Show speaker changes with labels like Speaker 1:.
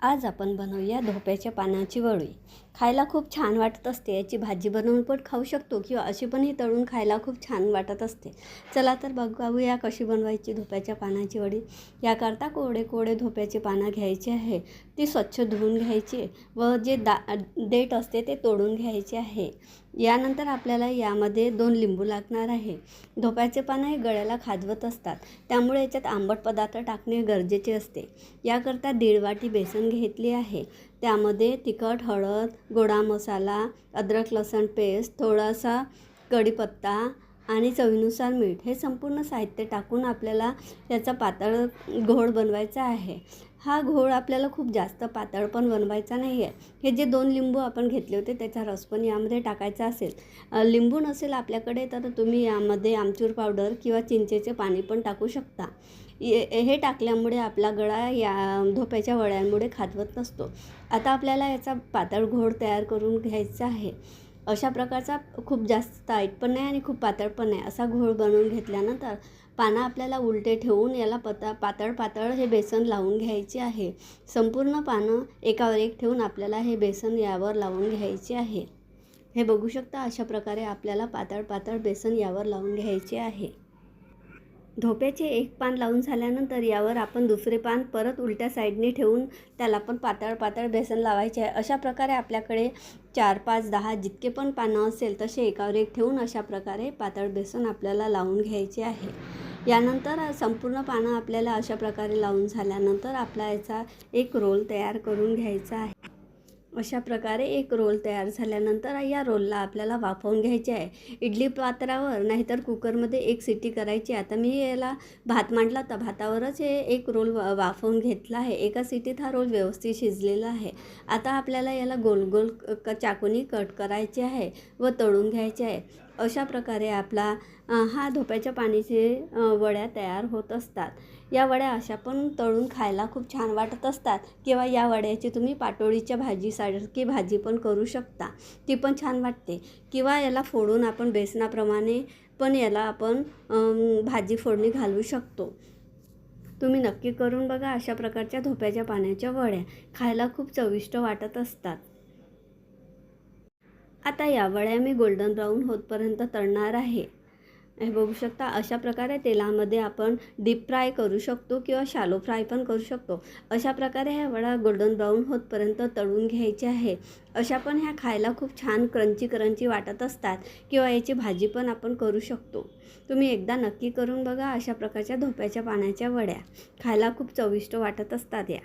Speaker 1: आज आपण बनवूया धोप्याच्या पानाची वडी. खायला खूप छान वाटत असते. याची भाजी बनवून पण खाऊ शकतो किंवा अशी पण ही तळून खायला खूप छान वाटत असते. चला तर बघूया कशी बनवायची धोप्याच्या पानाची वडी. याकरता कोरडे कोरडे धोप्याचे पानं घ्यायचे आहे. ती स्वच्छ धुवून घ्यायची व जे देठ असते ते तोडून घ्यायचे आहे. यानंतर आपल्याला यामध्ये 2 लिंबू लागणार आहे. धोप्याचे पानं हे गळ्याला खाजवत असतात, त्यामुळे याच्यात आंबट पदार्थ टाकणे गरजेचे असते. याकरता 1.5 वाटी बेसन घेतली आहे. त्यामध्ये तिखट, हळद, गोडा मसाला, अद्रक लसूण पेस्ट, थोडासा कढीपत्ता आणि चवीनुसार मीठ हे संपूर्ण साहित्य टाकून आपल्याला याचा पातळ घोळ बनवायचा आहे. हा घोळ आपल्याला खूप जास्त पातळ पण बनवायचा नाही आहे. हे जे 2 लिंबू आपण घेतले होते त्याचा रस पण यामध्ये टाकायचा असेल. लिंबू नसेल आपल्याकडे तर तुम्ही यामध्ये आमचूर पावडर किंवा चिंचेचे पाणी पण टाकू शकता. हे टाकल्यामुळे आपला गळा या धोप्याच्या वड्यांमुळे खाजवत नसतो. आता आपल्याला याचा पातळ घोळ तयार करून घ्यायचा आहे. अशा प्रकारचा खूप जास्त टाईट पण नाही आणि खूप पातळ पण नाही असा घोळ बनवून घेतल्यानंतर पानं आपल्याला उलटे ठेवून याला पातळ पातळ हे बेसन लावून घ्यायचे आहे. संपूर्ण पानं एकावर एक ठेवून आपल्याला हे बेसन यावर लावून घ्यायचे आहे. हे बघू शकता, अशा प्रकारे आपल्याला पातळ पातळ बेसन यावर लावून घ्यायचे आहे. धोप्याचे एक पान लावून झाल्यानंतर यावर आपण दुसरे पान परत उलट्या साईडने ठेवून त्याला पण पातळ पातळ बेसन लावायचे आहे. अशा प्रकारे आपल्याकडे 4, 5, 10 जितके पण पानं असेल तसे एकावर एक ठेवून अशा प्रकारे पातळ बेसन आपल्याला लावून घ्यायचे आहे. यानंतर संपूर्ण पानं आपल्याला अशा प्रकारे लावून झाल्यानंतर आपला याचा एक रोल तयार करून घ्यायचा आहे. अशा प्रकारे एक रोल तयार झाल्यानंतर या रोलला आपल्याला वाफवून घ्यायचे आहे. इडली पात्रावर नाहीतर कुकरमध्ये 1 शिट्टी करायची. आता मी याला भात मांडला तर भातावरच हे एक रोल वाफवून घेतला आहे. एका शिट्टीत हा रोल व्यवस्थित शिजलेला आहे. आता आपल्याला याला गोल गोल चाकूनी कट करायचे आहे व तळून घ्यायचे आहे. अशा प्रकारे आपला हा धोप्याच्या पानाचे वड्या तयार होत असतात. या वड्या अशा पण तळून खायला खूप छान वाटत असतात किंवा या वड्याची तुम्ही पाटोळीच्या भाजीसारखी भाजी पण करू शकता, ती पण छान वाटते. किंवा याला फोडून आपण बेसनाप्रमाणे पण याला आपण भाजी फोडणी घालू शकतो. तुम्ही नक्की करून बघा. अशा प्रकारच्या धोप्याच्या पानाच्या वड्या खायला खूप चविष्ट वाटत असतात. आता या वड्या मी गोल्डन ब्राऊन होतपर्यंत तळणार आहे. हे बघू शकता, अशा प्रकारे तेलामध्ये आपण डीप फ्राय करू शकतो किंवा शॅलो फ्राय पण करू शकतो. अशा प्रकारे ह्या वड्या गोल्डन ब्राऊन होतपर्यंत तळून घ्यायचे आहे. अशा पण ह्या खायला खूप छान क्रंची वाटत असतात किंवा याची भाजी पण आपण करू शकतो. तुम्ही एकदा नक्की करून बघा. अशा प्रकारच्या धोप्याच्या पानाच्या वड्या खायला खूप चविष्ट वाटत असतात या.